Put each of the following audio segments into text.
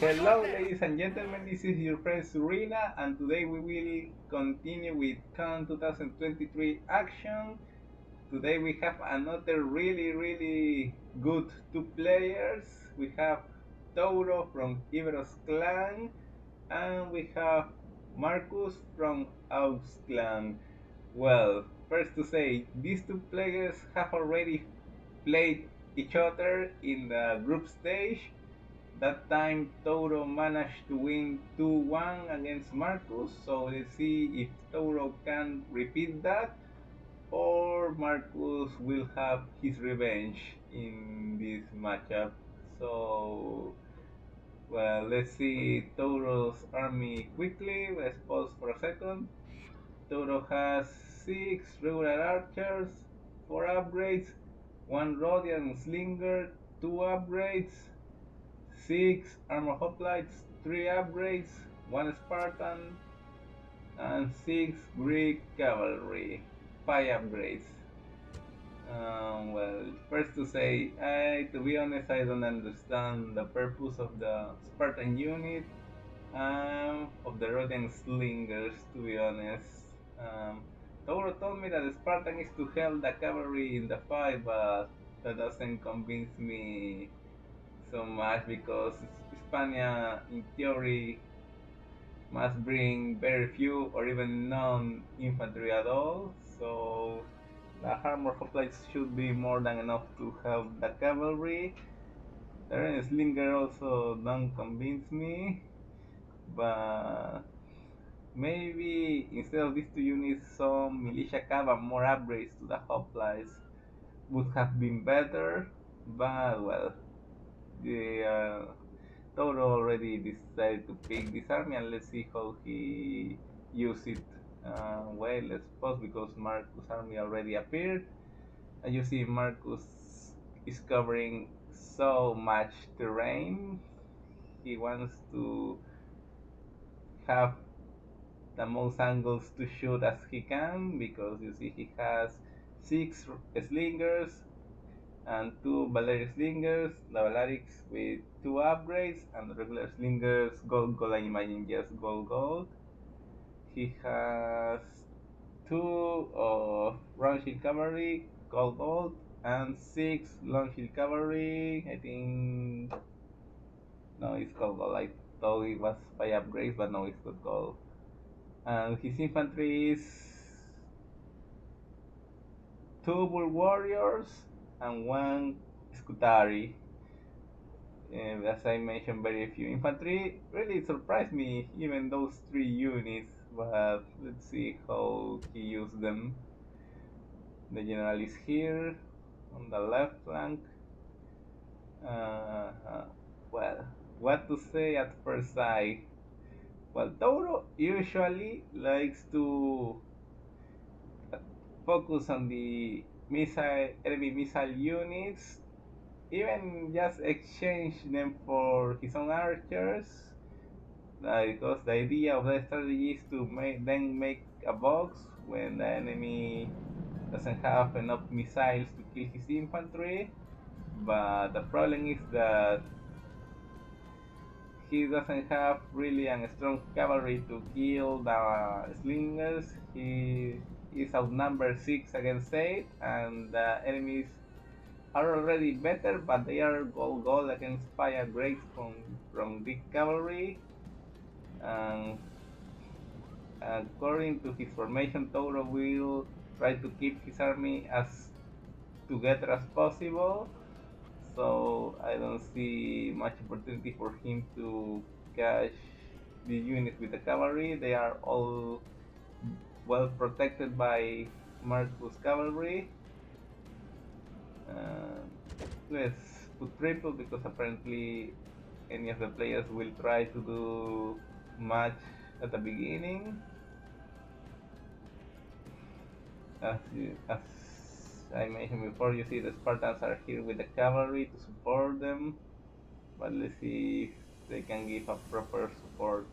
Hello, ladies and gentlemen, this is your friend Surina, and today we will continue with CoN 2023 action. Today we have another really good two players. We have Touro from Iberos clan, and we have Markus from Aux clan. Well, first to say, these two players have already played each other in the group stage. That time Touro managed to win 2-1 against Markus, so let's see if Touro can repeat that or Markus will have his revenge in this matchup. So, well, let's see Touro's army quickly. Let's pause for a second. Touro has 6 regular archers, 4 upgrades, 1 Rhodian slinger, 2 upgrades, 6 armor hoplites, 3 upgrades, 1 Spartan, and 6 Greek cavalry, 5 upgrades. Well, first to say, to be honest, I don't understand the purpose of the Spartan unit, of the Rhodian slingers, to be honest. Touro told me that the Spartan is to help the cavalry in the fight, but that doesn't convince me so much because Hispania, in theory, must bring very few or even none infantry at all. So the armor hoplites should be more than enough to help the cavalry. The Ren Slinger also don't convince me, but maybe instead of these two units, some militia cav and more upgrades to the hoplites would have been better. But well, the Touro already decided to pick this army, and let's see how he use it. Well, let's pause because Markus' army already appeared. And you see Markus is covering so much terrain. He wants to have the most angles to shoot as he can because you see he has 6 slingers and 2 Valeric slingers, the Valerics with 2 upgrades, and the regular slingers gold, I imagine just gold. He has 2 of round shield cavalry, gold, and 6 long shield cavalry. I think, no, it's gold. I thought it was 5 upgrades, but no, it's gold. And his infantry is 2 bull warriors and 1 scutari. As I mentioned, very few infantry. Really surprised me, even those 3 units, but let's see how he used them. The general is here on the left flank. Well, what to say at first sight? Well, Touro usually likes to focus on the enemy missile units, even just exchange them for his own archers, because the idea of that strategy is to make a box when the enemy doesn't have enough missiles to kill his infantry. But the problem is that he doesn't have really a strong cavalry to kill the slingers. He is outnumbered 6 against 8, and the enemies are already better, but they are gold against 5 upgrades from Greek cavalry. And according to his formation, Touro will try to keep his army as together as possible. So I don't see much opportunity for him to catch the units with the cavalry. They are all well protected by Markus cavalry. Let's put triple because apparently any of the players will try to do much at the beginning. As I mentioned before, you see the Spartans are here with the cavalry to support them, but let's see if they can give a proper support.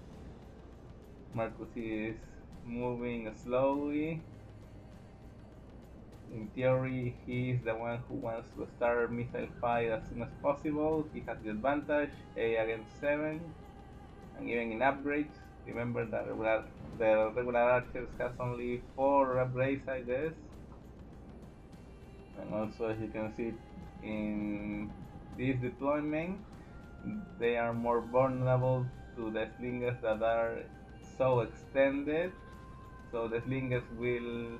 Markus is moving slowly. in theory, he is the one who wants to start missile fight as soon as possible. He has the advantage, 8 against 7, and even in upgrades. Remember that the regular archers has only 4 upgrades, I guess. And also, as you can see in this deployment, they are more vulnerable to the slingers that are so extended. So the slingers will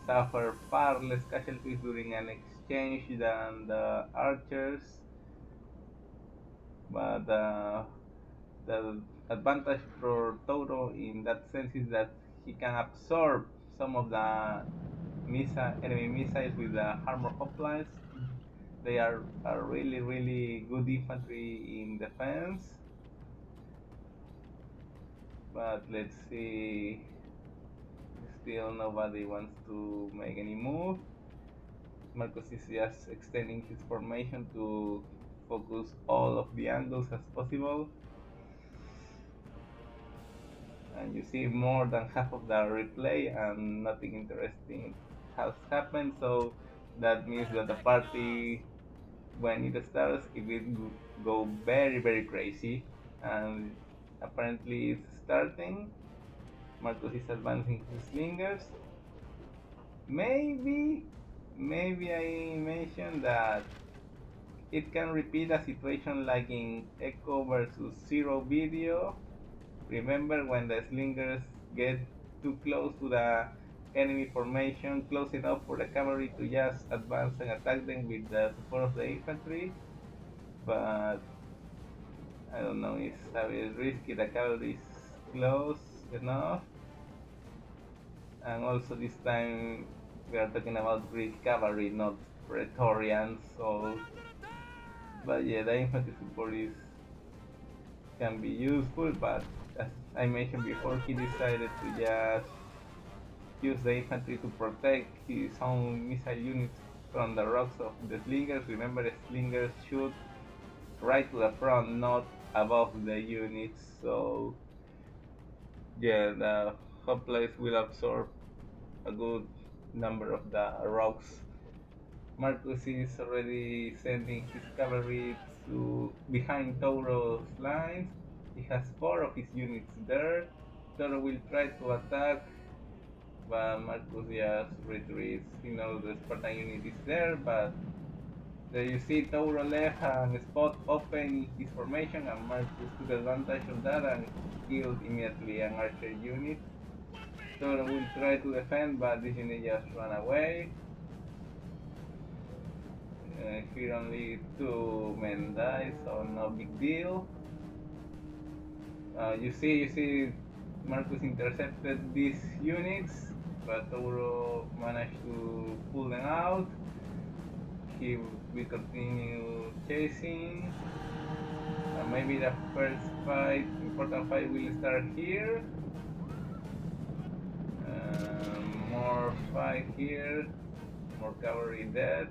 suffer far less casualties during an exchange than the archers, but the advantage for Touro in that sense is that he can absorb some of the enemy missiles with the armor hoplites. They are really good infantry in defense. But let's see, still nobody wants to make any move. Markus is just extending his formation to focus all of the angles as possible. And you see more than half of the replay and nothing interesting has happened, so that means that the party, when it starts, it will go very crazy. And apparently it's starting. Markus is advancing his slingers. Maybe I mentioned that it can repeat a situation like in Echo versus Zero video. Remember when the slingers get too close to the enemy formation, close enough for the cavalry to just advance and attack them with the support of the infantry? But I don't know, it's a bit risky, the cavalry is close enough. And also this time we are talking about Greek cavalry, not Praetorians, so... But yeah, the infantry support can be useful, but as I mentioned before, he decided to just use the infantry to protect his own missile units from the rocks of the slingers. Remember, the slingers shoot right to the front, not above the units, so yeah, the hoplites will absorb a good number of the rocks. Markus is already sending his cavalry to behind Touro's lines. He has 4 of his units there. Touro will try to attack, but Markus just retreats. He knows the Spartan unit is there, but there you see Touro left and spot open his formation, and Markus took advantage of that and killed immediately an archer unit. Touro will try to defend, but this unit just ran away. Here only 2 men die, so no big deal. You see, Markus intercepted these units, but Touro managed to pull them out. He will continue chasing. Maybe the first important fight will start here. More fight here, more cavalry dead.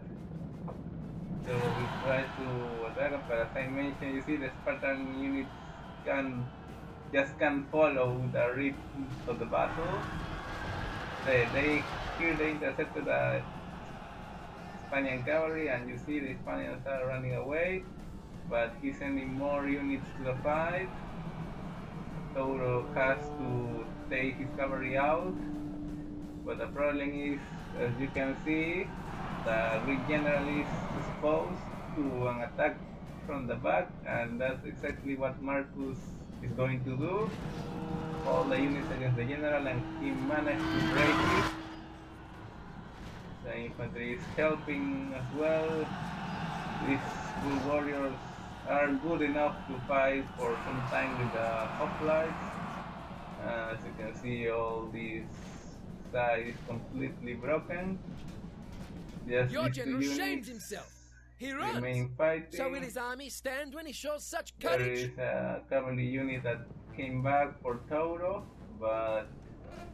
So we try to attack, but as I mentioned, you see the Spartan units can't follow the rhythm of the battle. They intercepted the Hispanian cavalry, and you see the Hispanians are running away, but he's sending more units to the fight. Touro has to take his cavalry out, but the problem is, as you can see, the Greek general is exposed to an attack from the back, and that's exactly what Markus is going to do. All the units against the general, and he managed to break it. The infantry is helping as well. These good warriors are good enough to fight for some time with the hoplites. As you can see, all this side is completely broken. Just Your these 2 general shames units himself. He runs. remain fighting. So will his army stand when he shows such There courage? is a cavalry unit that came back for Touro, but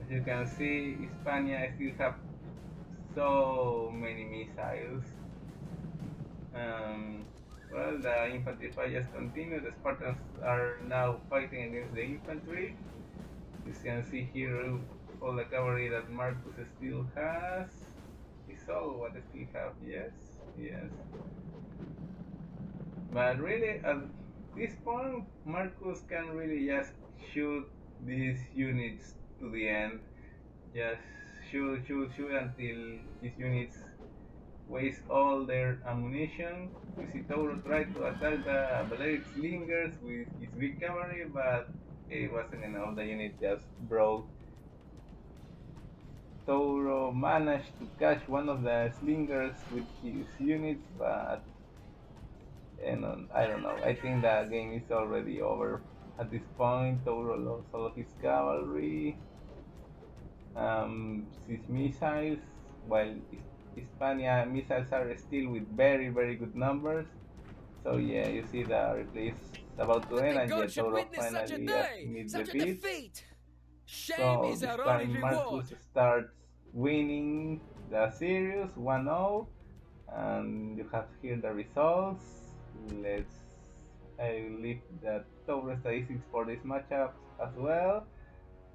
as you can see, Hispania still have so many missiles. Well, the infantry fight just continued. The Spartans are now fighting against the infantry. You can see here all the cavalry that Markus still has. is all what I still have. Yes, yes. But really, at this point, Markus can really just shoot these units to the end. Just shoot, shoot, shoot until his units waste all their ammunition. You see Touro try to attack the Balearic slingers with his big cavalry, but it wasn't enough. The unit just broke. Touro managed to catch one of the slingers with his units, but I don't know. I think the game is already over at this point. Touro lost all of his cavalry, his missiles, while Hispania missiles are still with very very good numbers. So yeah, you see the replay is about to That end, the and gods yet should Touro witness such a finally day, admit such a defeat. defeat. Shame So is this our only time reward. Markus starts winning the series 1-0, and you have here the results. Let's I leave the total statistics for this matchup as well.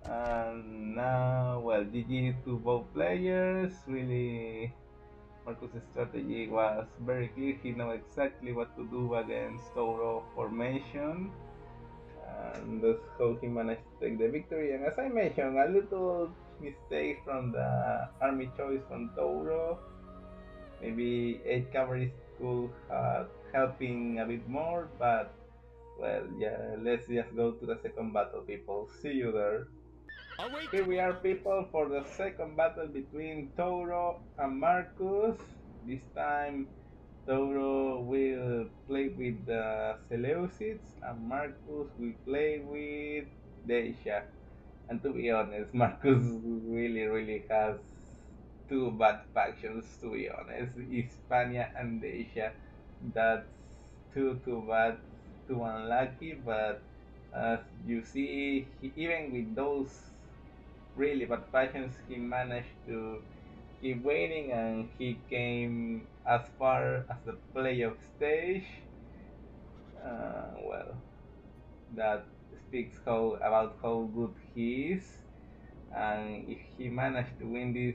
And now, well, GG to both players. Really, Marcus' strategy was very clear. He knew exactly what to do against Touro formation, and that's how he managed to take the victory. And as I mentioned, a little mistake from the army choice from Touro. Maybe 8 cavalry could have helping a bit more, but well, yeah, let's just go to the second battle, people. See you there. Await. Here we are, people, for the second battle between Touro and Markus. This time, Touro will play with the Seleucids, and Markus will play with Dacia. And to be honest, Markus really has two bad factions. To be honest, Hispania and Dacia. That's too bad, too unlucky. But as you see, even with those really bad factions, he managed to keep winning, and he came as far as the playoff stage. Well, that speaks about how good he is. And if he managed to win this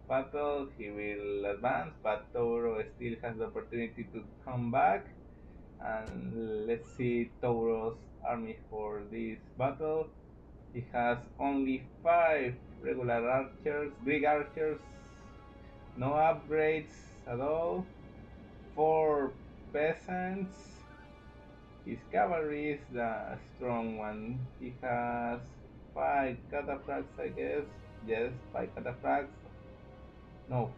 battle, he will advance. But Touro still has the opportunity to come back. And let's see Touro's army for this battle. He has only 5 regular archers, Greek archers, no upgrades at all, 4 peasants. His cavalry is the strong one. He has 5 cataphracts, I guess. Yes, 5 cataphracts. No,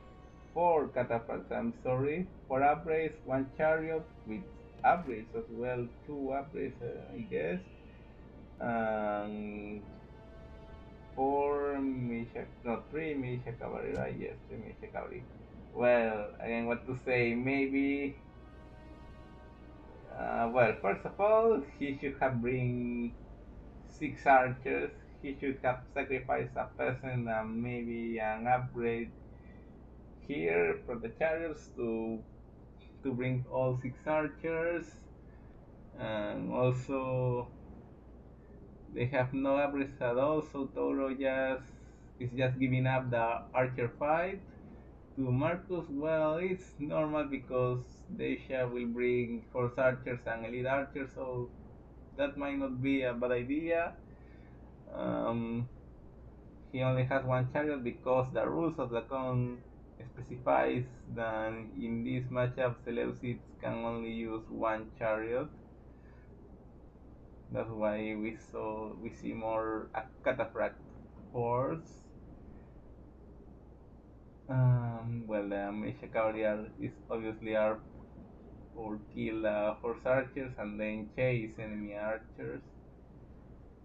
4 cataphracts, I'm sorry. 4 upgrades, 1 chariot with upgrades as well. 2 upgrades, I guess. And 4 militia, no, 3 militia cavalry, right? Yes, 3 militia cavalry. Well, again, what to say? Maybe well, first of all, he should have bring 6 archers. He should have sacrificed a peasant and maybe an upgrade here for the chariots to bring all 6 archers. And also, they have no upgrades at all, so Touro just is just giving up the archer fight to Markus. Well, it's normal because Dacia will bring horse archers and elite archers, so that might not be a bad idea. Um, he only has 1 chariot because the rules of the CoN specifies that in this matchup Seleucids can only use 1 chariot. That's why we see more cataphract horse. Well, the militia cavalry is obviously are for kill horse archers and then chase enemy archers.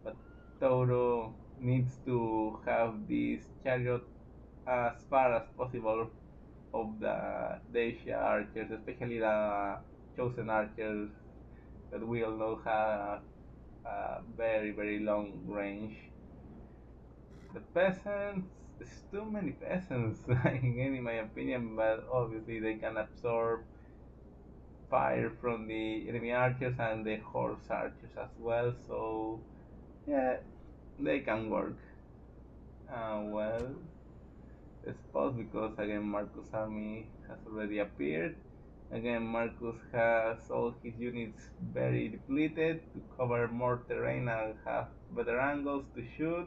But Touro needs to have this chariot as far as possible of the Dacia archers, especially the chosen archers that we all know have a very very long range. The peasants, there's too many peasants in my opinion, but obviously they can absorb fire from the enemy archers and the horse archers as well, so yeah, they can work. Well, spot because again Markus' army has already appeared. Again, Markus has all his units very depleted to cover more terrain and have better angles to shoot.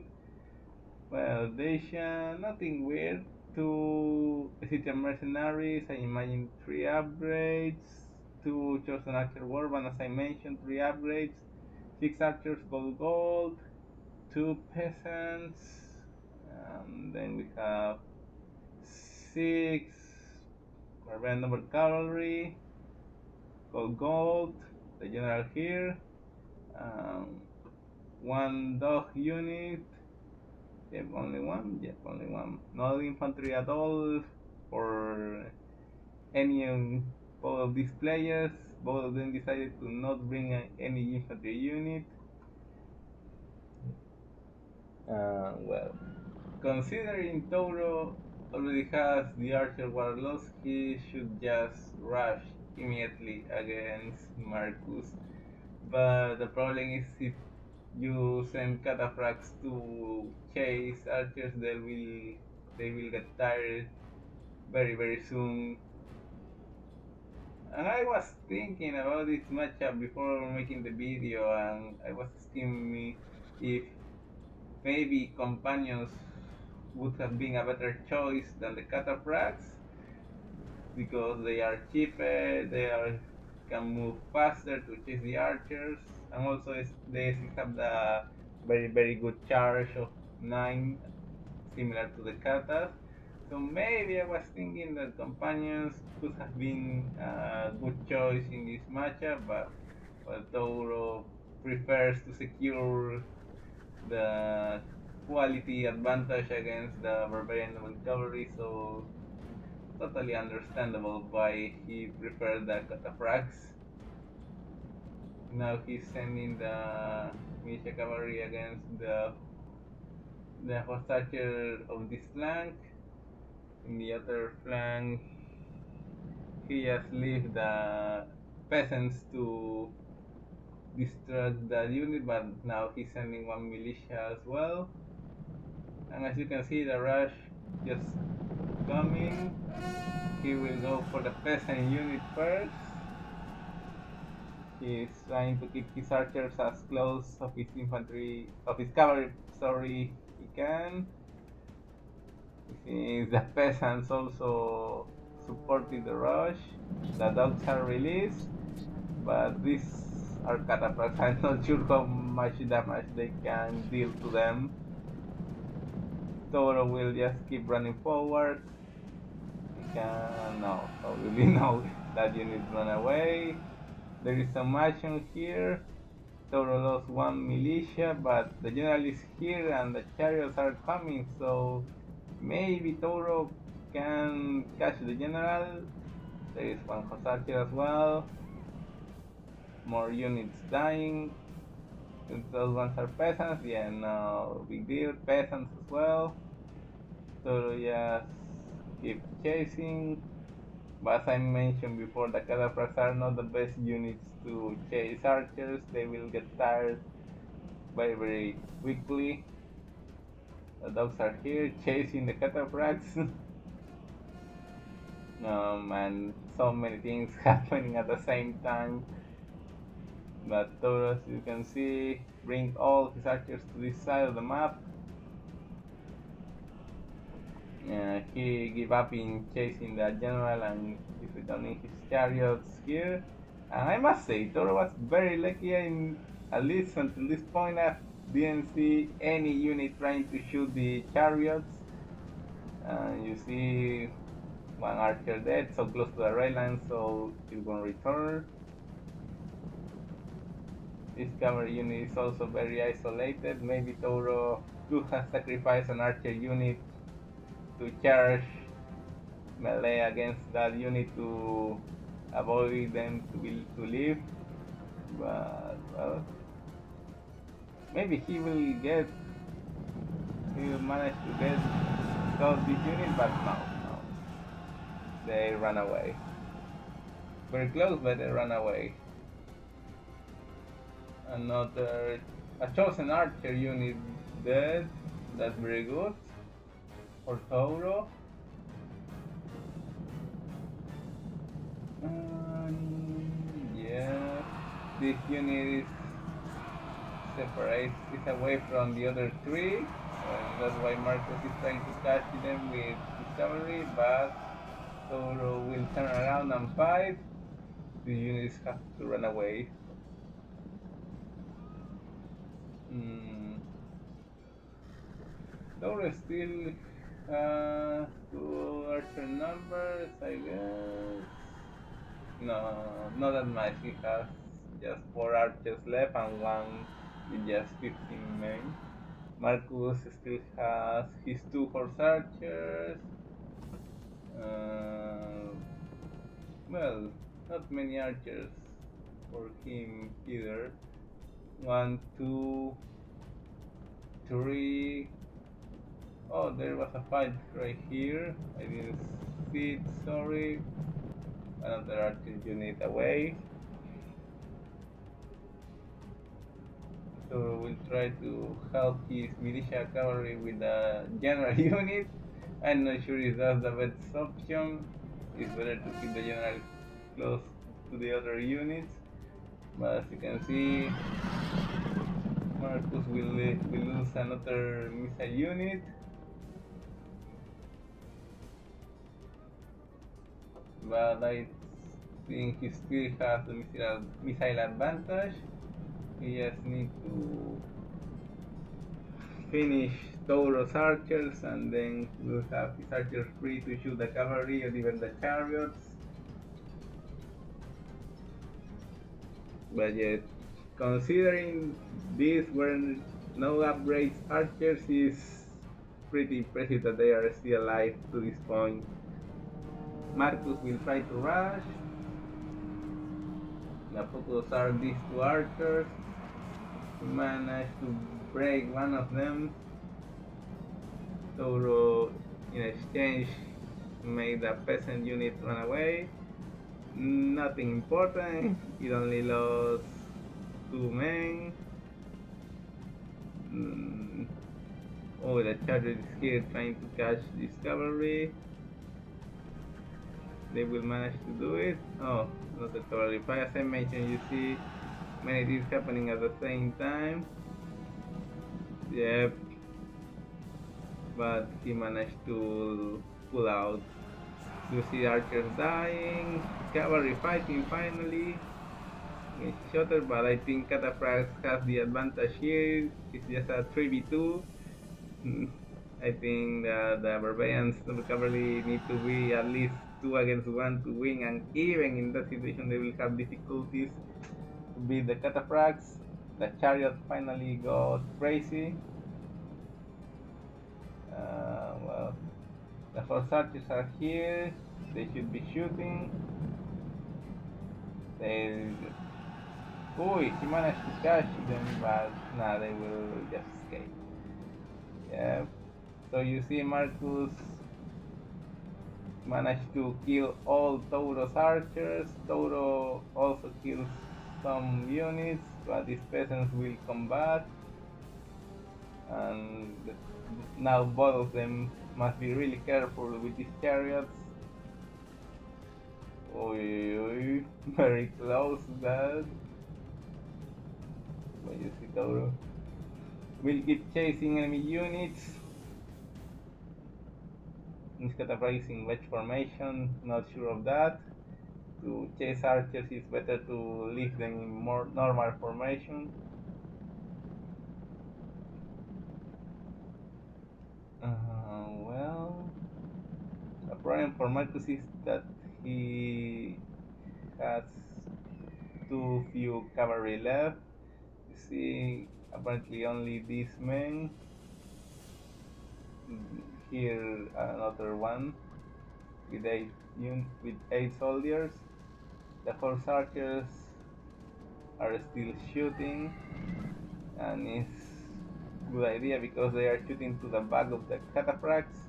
Well, Dacia, nothing weird. Two Egyptian mercenaries, I imagine 3 upgrades. Two chosen archer warband, as I mentioned, 3 upgrades. 6 archers, gold. Two peasants. Then we have 6 barbarian noble cavalry, gold. The general here. Um, 1 dog unit. Yep, only one. Yep, only one. No infantry at all for any both of these players. Both of them decided to not bring any infantry unit. Well, considering Touro already has the archer warlords, he should just rush immediately against Markus. But the problem is if you send cataphracts to chase archers, they will get tired very soon. And I was thinking about this matchup before making the video, and I was asking me if maybe companions would have been a better choice than the cataphracts because they are cheaper, can move faster to chase the archers, and also they have the very good charge of 9, similar to the katas. So maybe I was thinking that companions could have been a good choice in this matchup, but Touro prefers to secure the quality advantage against the barbarian noble cavalry, so totally understandable why he preferred the cataphracts. Now he's sending the militia cavalry against the host archer of this flank. In the other flank, he just leave the peasants to distract the unit, but now he's sending one militia as well. And as you can see, the rush just coming. He will go for the peasant unit first. He's trying to keep his archers as close of his cavalry, he can. Since the peasants also supported the rush, the dogs are released, but these are cataphracts. I'm not sure how much damage they can deal to them. Touro will just keep running forward. No, really no, that unit run away. There is some action here. Touro lost one militia, but the general is here and the chariots are coming, so maybe Touro can catch the general. There is one horse archer as well. More units dying. Those ones are peasants. Yeah, no big deal. Peasants as well. Touro just keep chasing. But as I mentioned before, the cataphracts are not the best units to chase archers. They will get tired very quickly. The dogs are here chasing the cataphracts. And so many things happening at the same time. But Touro, as you can see, bring all his archers to this side of the map. He gave up in chasing the general and is returning his chariots here. And I must say, Touro was very lucky, at least until this point. I didn't see any unit trying to shoot the chariots. You see one archer dead, so close to the rail line, so it won't return. This cavalry unit is also very isolated. Maybe Touro could have sacrificed an archer unit to charge melee against that unit to avoid them to leave, but well, maybe he will manage to get stop this unit, but no, they run away. Very close, but they run away. A chosen archer unit dead. That's very good for Touro. Yeah, this unit is separate, is away from the other three. That's why Markus is trying to catch them with his cavalry, but Touro will turn around and fight. The units have to run away. Mm, Touro still has two archer numbers, I guess. No, not that much. He has just four archers left and one with just 15 men. Markus still has his two horse archers. Uh, well, not many archers for him either. One, two, three. Oh, there was a fight right here. I didn't see it, sorry. Another archer unit away. So we'll try to help his militia cavalry with the general unit. I'm not sure if that's the best option. It's better to keep the general close to the other units. But as you can see, Markus will lose another missile unit. But I think he still has the missile advantage. He just needs to finish Touro's archers, and then we'll have his archers free to shoot the cavalry or even the chariots. But yet, considering these were no upgrades archers, is pretty impressive that they are still alive to this point. Markus will try to rush. The focus are these two archers. He managed to break one of them. Touro, in exchange, made the peasant unit run away. Nothing important, it only lost two men. Oh, the charger is here trying to catch this cavalry. They will manage to do it. Oh, not the cavalry. But as I mentioned, you see many things happening at the same time. Yep. But he managed to pull out. You see archers dying, cavalry fighting finally. It's shorter, but I think Cataphracts has the advantage here. It's just a 3v2. I think the barbarians of the cavalry need to be at least 2 against 1 to win, and even in that situation, they will have difficulties to beat the Cataphracts. The chariot finally got crazy. Well, the horse archers are here. They should be shooting. They. Oh, he managed to catch them, but nah, they will just escape. Yeah. So you see, Markus managed to kill all Touro's archers. Touro also kills some units, but these peasants will come back. And now both of them must be really careful with these chariots. Oy, very close that. But you see Touro will keep chasing enemy units. Instead of raising wedge formation, not sure of that. To chase archers, it's better to leave them in more normal formation. Well, the problem for Markus is that he has too few cavalry left. You see, apparently only these men. Here another one with eight soldiers. The horse archers are still shooting, and it's a good idea because they are shooting to the back of the cataphracts.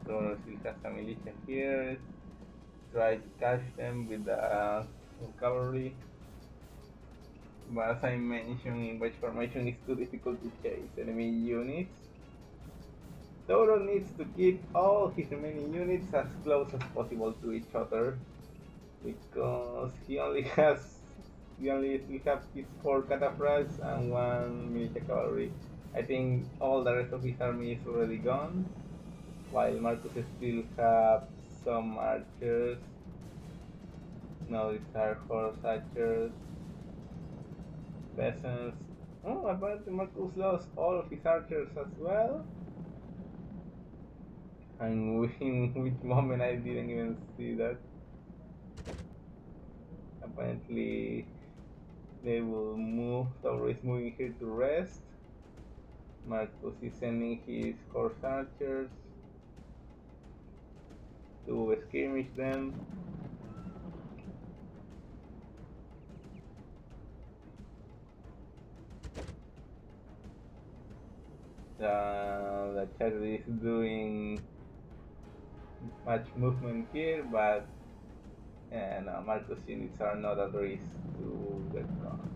So still has a militia here. Try to catch them with the cavalry. But as I mentioned, in wedge formation it's too difficult to chase enemy units. Touro needs to keep all his remaining units as close as possible to each other because he only still have his 4 cataphracts and 1 militia cavalry. I think all the rest of his army is already gone, while Markus still have some archers. No, these are horse archers, peasants. Oh, apparently Markus lost all of his archers as well. And in which moment I didn't even see that. Apparently they will move. Touro is moving here to rest. Markus is sending his horse archers to skirmish them. The chariot is doing much movement here, but no, Markus units are not at risk to get gone.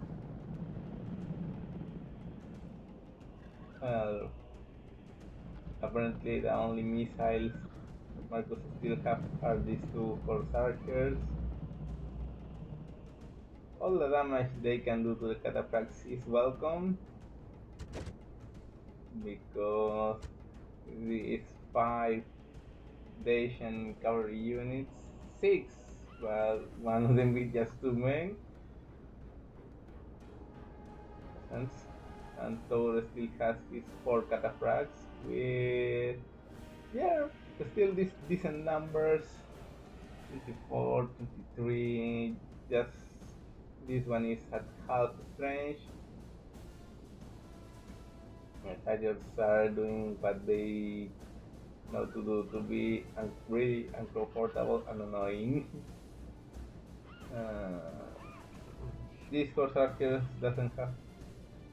Well, apparently the only missiles Markus still have are these 2 horse archers. All the damage they can do to the cataphracts is welcome because it's 5 Dacian cavalry units, 6, but one of them with just 2 men. And Touro still has his 4 cataphracts with, yeah, still these decent numbers, 24, 23, just this one is at half range. Chariots are doing what they know to do to be really uncomfortable and annoying. These horse archers doesn't have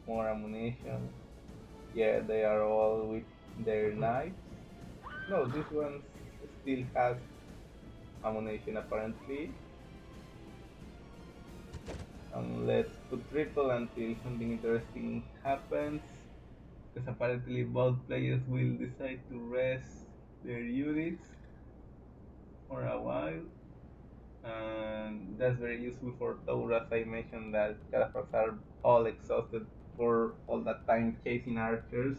more ammunition. Yeah, they are all with their knights. No, this one still has ammunition apparently. Let's put triple until something interesting happens, because apparently both players will decide to rest their units for a while, and that's very useful for Touro, as I mentioned that cataphracts are all exhausted for all that time chasing archers.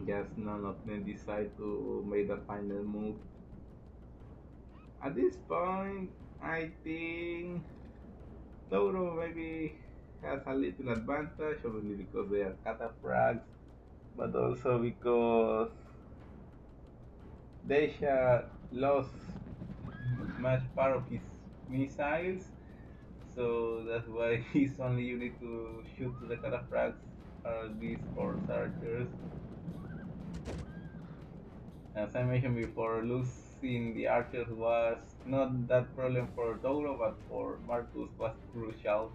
Just none of them decide to make the final move. At this point, I think Touro maybe has a little advantage, obviously because they are cataphracts, but also because Dacia lost much part of his missiles, so that's why his only unit to shoot to the cataphracts are these horse archers. As I mentioned before, losing the archers was not that problem for Touro, but for Markus was crucial.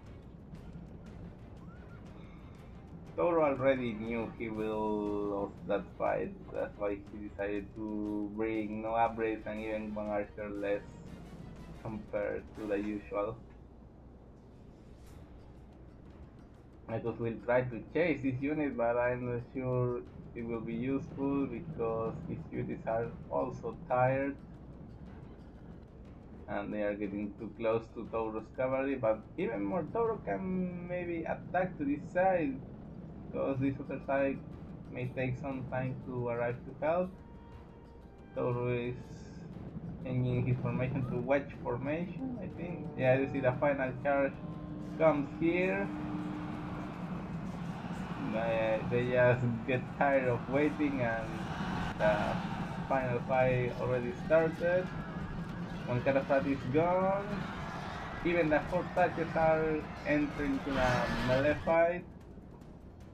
Touro already knew he will lose that fight, that's why he decided to bring no upgrades and even 1 archer less compared to the usual. Markus will try to chase this unit, but I'm not sure it will be useful because his units are also tired and they are getting too close to Touro's cavalry. But even more, Touro can maybe attack to this side because this other side may take some time to arrive to help. Touro is changing his formation to wedge formation, I think. Yeah, you see the final charge comes here. They just get tired of waiting and the final fight already started. One cataphract is gone. Even the 4 touches are entering to the melee fight.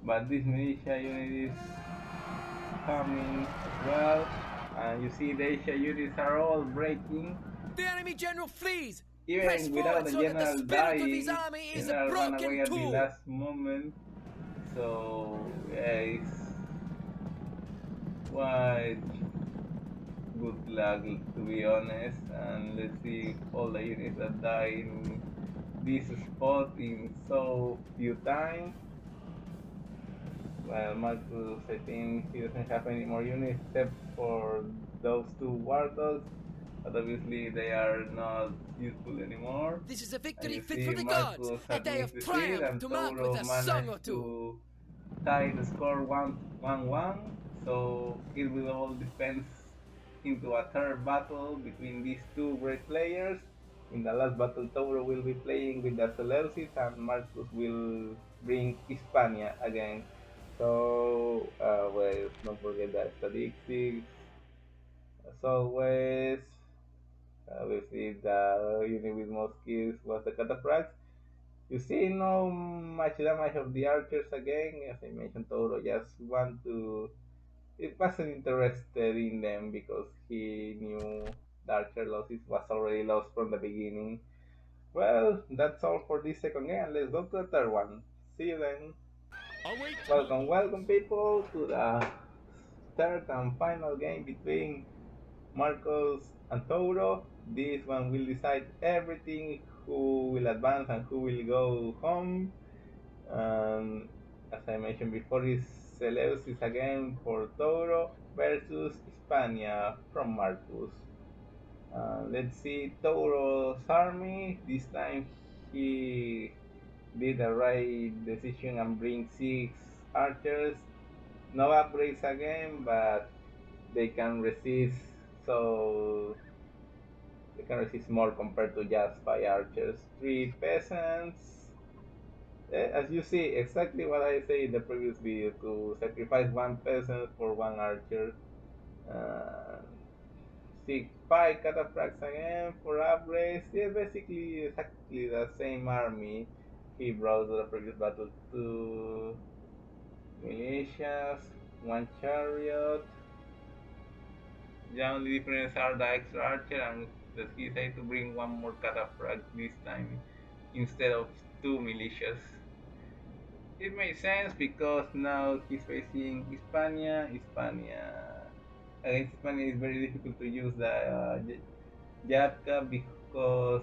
But this militia unit is coming as well. And you see the Asia units are all breaking. The enemy general flees. Even Press without forward the so that the general spirit of dying, his army is a general ran broken away at the tool. last moment. So yeah, it's quite good luck to be honest. And let's see all the units that die in this spot in so few times. Well, Markus, I think he doesn't have any more units except for those two war dogs, but obviously they are not useful anymore. This is a And victory you fit see for the gods, Markus a had day missed of the seed, triumph and to mark with Touro a song or managed two. to tie the score 1-1. So it will all depend into a third battle between these two great players. In the last battle, Touro will be playing with the Seleucids, and Markus will bring Hispania again. So, well, don't forget the statistics. As always, obviously the unit with most kills was the Cataphracts. You see no much damage of the archers again. As I mentioned, Touro just want to. It wasn't interested in them because he knew the archer losses was already lost from the beginning. Well, that's all for this second game. Let's go to the third one. See you then. Welcome, welcome people to the third and final game between Marcos and Touro. This one will decide everything, who will advance and who will go home. And as I mentioned before, is Seleucids again for Touro versus Hispania from Marcus. Let's see Touro's army. This time he did the right decision and bring 6 archers. No upgrades again, but they can resist. So they can resist more compared to just 5 archers. 3 peasants. As you see, exactly what I said in the previous video, to sacrifice 1 peasant for 1 archer. Uh, 5 cataphracts again for upgrades. Yeah, basically exactly the same army he brought to the previous battle. 2 militias, 1 chariot. The only difference are the extra archer and that he decided to bring 1 more cataphract this time instead of 2 militias. It makes sense because now he's facing Hispania. Against Hispania is very difficult to use the Yapka because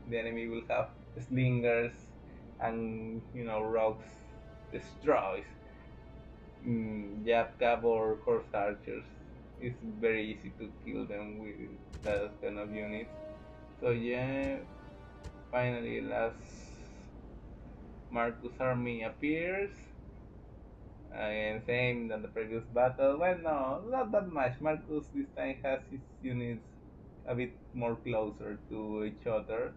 the enemy will have slingers and rocks destroys Yapka or horse archers. It's very easy to kill them with that kind of units. So yeah, finally last Marcus army appears. And same than the previous battle. Well, no, not that much. Marcus this time has his units a bit more closer to each other,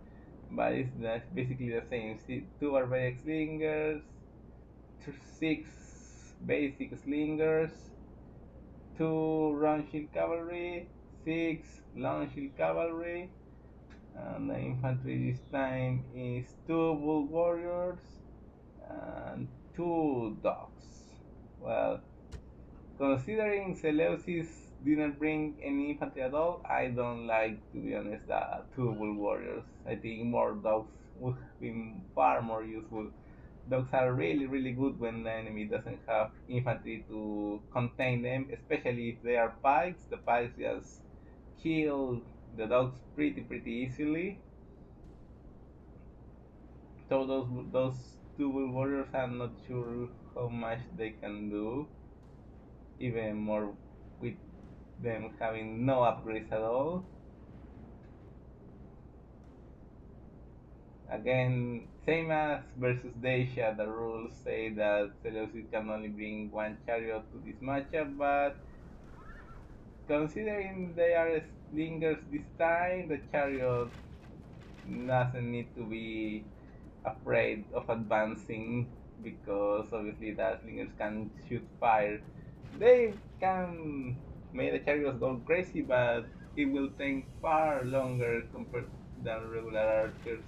but it's basically the same. 2 barbaric slingers, 6 basic slingers, 2 round shield cavalry, 6 long shield cavalry, and the infantry this time is 2 bull warriors and 2 dogs. Well, considering Seleucids didn't bring any infantry at all, I don't like, to be honest, the 2 bull warriors. I think more dogs would have been far more useful. Dogs are really, really good when the enemy doesn't have infantry to contain them, especially if they are pikes. The pikes just kill the dogs pretty easily. So those 2 bull warriors, I'm not sure how much they can do, even more with them having no upgrades at all. Again, same as versus Dacia, the rules say that Seleucid can only bring 1 chariot to this matchup, but considering they are slingers this time, the chariot doesn't need to be afraid of advancing because obviously the slingers can shoot fire. They can make the chariots go crazy, but it will take far longer compared than regular archers.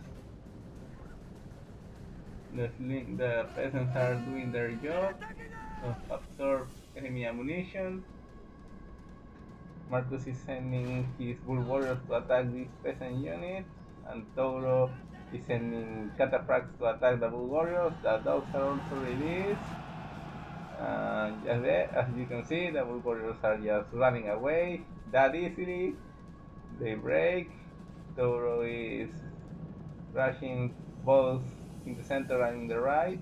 The peasants are doing their job to absorb enemy ammunition. Markus is sending his bull warriors to attack this peasant unit, and Touro is sending cataphracts to attack the bull warriors. The dogs are also released. Just there, as you can see, the bull warriors are just running away that easily. They break. Touro is rushing both in the center and in the right.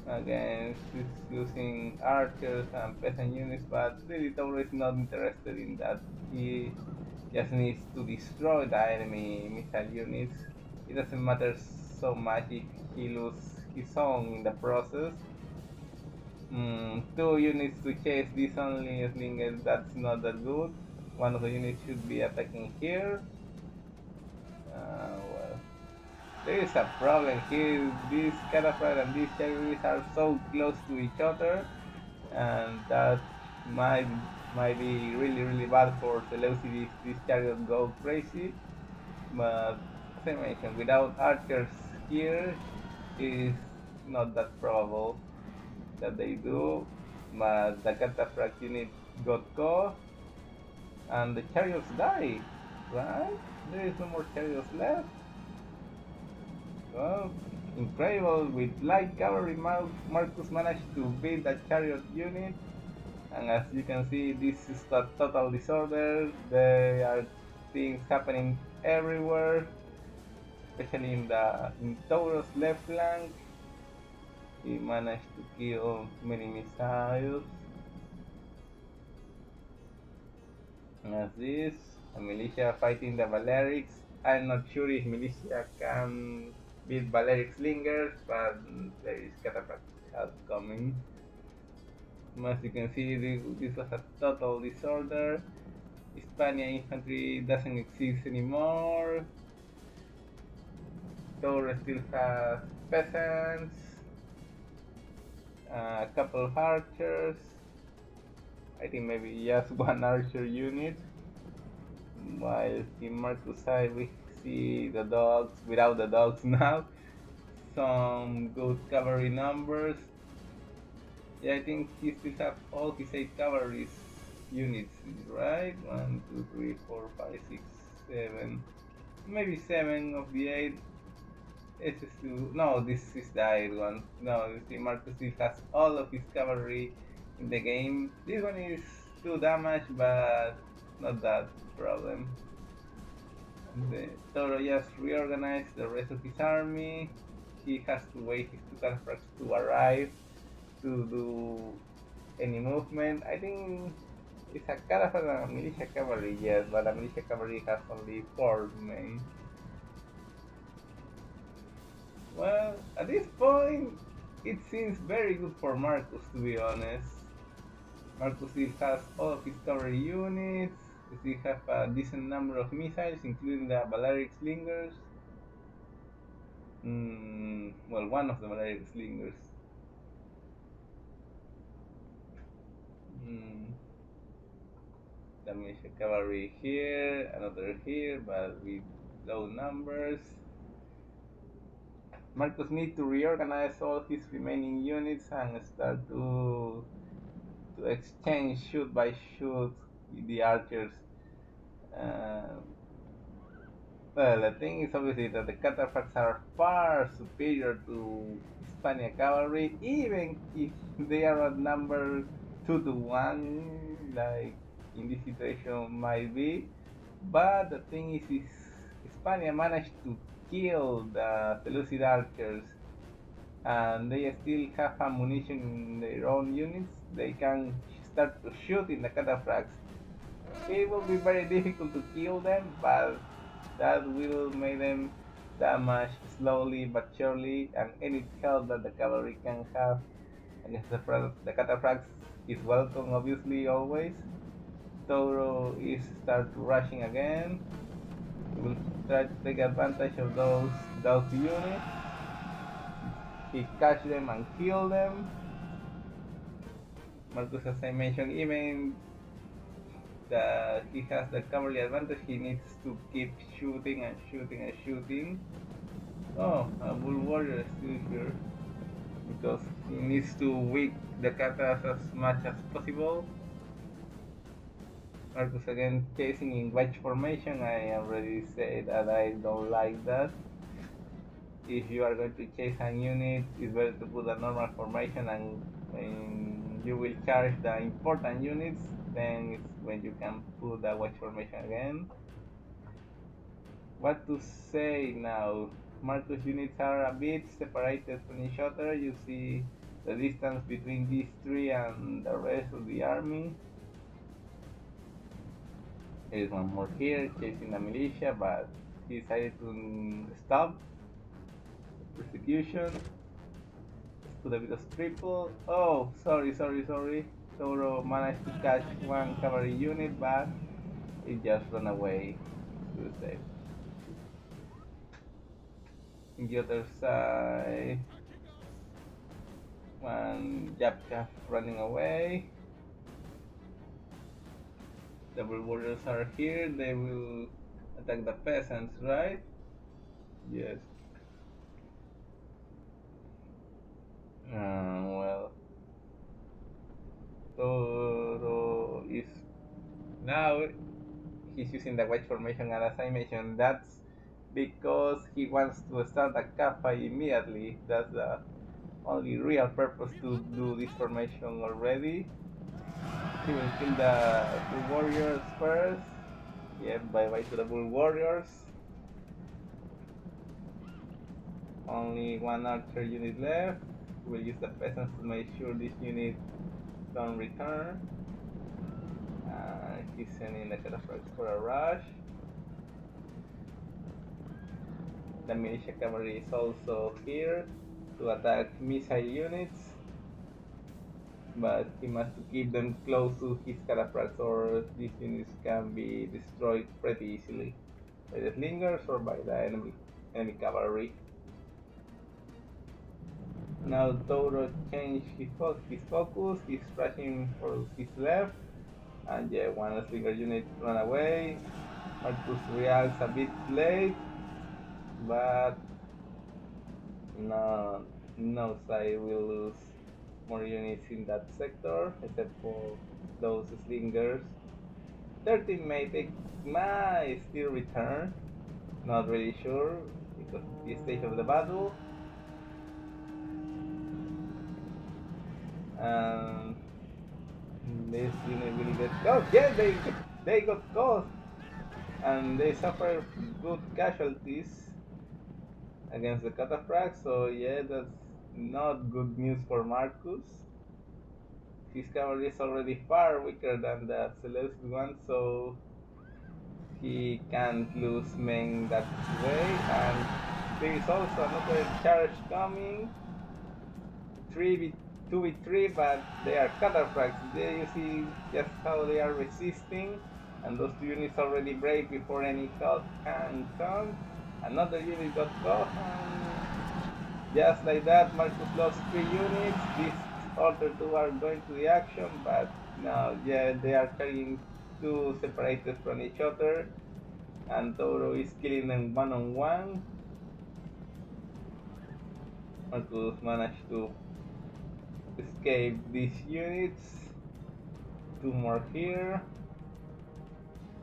Again, he's using archers and peasant units, but really Touro is not interested in that. He just needs to destroy the enemy missile units. It doesn't matter so much if he loses his own in the process. Two units to chase this only slinger, that's not that good. One of the units should be attacking here. Well, there is a problem here. This cataphract and these chariots are so close to each other, and that might might be really bad for Seleucids if this chariot go crazy. But as I mentioned, without archers here, it is not that probable that they do. But the cataphract unit got caught, and the chariots die. Right? There is no more chariots left. Well, incredible. With light cavalry, Markus managed to beat that chariot unit. And as you can see, this is a total disorder. There are things happening everywhere, especially in Tauro's left flank. He managed to kill many missiles. And as this, a militia fighting the Balearics. I'm not sure if militia can beat Balearic slingers, but there is cataphract coming. As you can see, this was a total disorder. Hispania infantry doesn't exist anymore. Touro still has peasants, a couple of archers. I think maybe just one archer unit. While in Markus side we see the dogs without the dogs now. Some good cavalry numbers. Yeah, I think he still have all his 8 cavalry units, right? 1, 2, 3, 4, 5, 6, 7. Maybe 7 of the 8. No, this is the 8 one. No, you see, Markus still has all of his cavalry in the game. This one is 2 damage, but not that problem. The Touro just reorganized the rest of his army. He has to wait his 2 cataphracts to arrive to do any movement. I think it's a caravan and a militia cavalry, yes, but a militia cavalry has only 4 men. Well, at this point, it seems very good for Markus, to be honest. Markus still has all of his cavalry units, he still have a decent number of missiles, including the Balearic slingers. Well, one of the Balearic slingers. The militia cavalry here, another here, but with low numbers. Markus needs to reorganize all his remaining units and start to exchange shoot by shoot with the archers. Well, the thing is obviously that the cataphracts are far superior to Hispania cavalry, even if they are outnumbered 2 to 1, like in this situation might be. But the thing is Hispania managed to kill the Seleucid archers, and they still have ammunition in their own units. They can start to shoot in the cataphracts. It will be very difficult to kill them, but that will make them damage slowly but surely, and any help that the cavalry can have against the cataphracts is welcome, obviously, always. Touro is start rushing again. He will try to take advantage of those units. He catch them and kill them. Markus, as I mentioned, even that he has the cavalry advantage, he needs to keep shooting and shooting and shooting. Oh, a bull warrior is still here because he needs to weak the katas as much as possible. Markus again chasing in wedge formation. I already said that I don't like that. If you are going to chase a unit, it's better to put a normal formation, and when you will charge the important units, then it's when you can put the wedge formation again. What to say now? Marcus units are a bit separated from each other. You see the distance between these three and the rest of the army. There is one more here chasing the militia, but he decided to stop the persecution. Let's put a bit of triple. Oh, sorry. Touro managed to catch one cavalry unit, but it just ran away to the safe. On the other side, one Yapka running away. The warriors are here. They will attack the peasants, right? Yes. Well, Toro is now he's using the wedge formation, and as I mentioned, that's because he wants to start a kappa immediately. That's the only real purpose to do this formation already. He will kill the bull warriors first. Yeah, bye bye to the bull warriors. Only one archer unit left. We'll use the peasants to make sure this unit don't return. He's sending the cataphracts for a rush. The militia cavalry is also here to attack missile units, but he must keep them close to his cataphracts or these units can be destroyed pretty easily by the slingers or by the enemy cavalry. Now Touro changed his focus, he's rushing for his left, and yeah, one slinger unit run away. Markus reacts a bit late, but no side will lose more units in that sector, except for those slingers. 13 might still return, not really sure, because the stage of the battle. And this unit will get caught. Yeah, they got caught, and they suffer good casualties against the cataphracts. So yeah, that's not good news for Markus. His cavalry is already far weaker than the Seleucid one, so he can't lose men that way. And there is also another charge coming. 2v3, but they are cataphracts. There you see just how they are resisting, and those two units already break before any help can come. Another unit got caught, and just like that, Markus lost 3 units. These other two are going to the action, but now, yeah, they are carrying two separated from each other, and Touro is killing them one on one. Markus managed to escape these units. Two more here.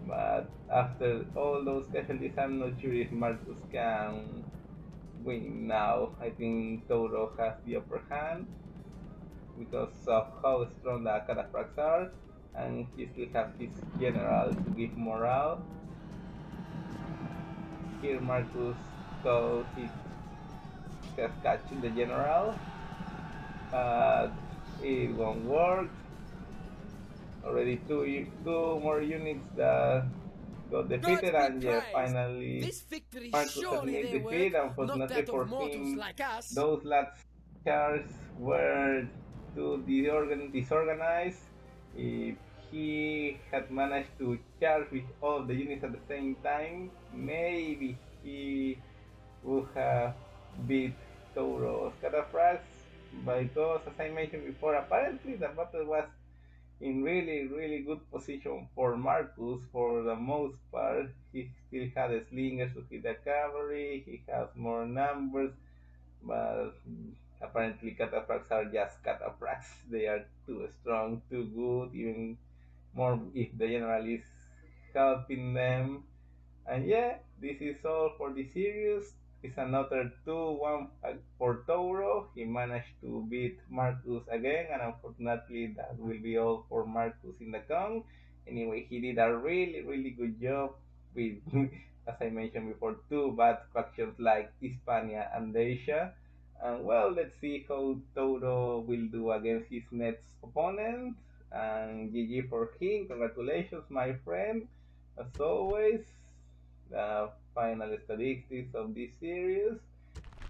But after all those casualties, I'm not sure if Markus can win now. I think Touro has the upper hand because of how strong the cataphracts are, and he still has his general to give morale. Here Markus thought he has catching the general, but it won't work. Already two more units that got defeated, God be and yeah, praised! finally This victory Markus surely admit their work, defeat. not Unfortunately that of for mortals him, like us. those last cars were too disorganized. If he had managed to charge with all the units at the same time, maybe he would have beat Touro's cataphracts. Because, as I mentioned before, apparently the battle was in really good position for Markus for the most part. He still had slingers to hit the cavalry, he has more numbers, but apparently cataphracts are just cataphracts. They are too strong, too good, even more if the general is helping them. And yeah, this is all for the series. It's another 2-1 for Touro. He managed to beat Markus again, and unfortunately, that will be all for Markus in the CoN. Anyway, he did a really good job with, as I mentioned before, two bad factions like Hispania and Dacia. And well, let's see how Touro will do against his next opponent. And GG for him. Congratulations, my friend. As always, the final statistics of this series.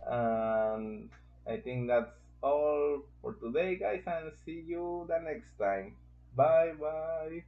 And I think that's all for today, guys, and see you the next time. Bye bye.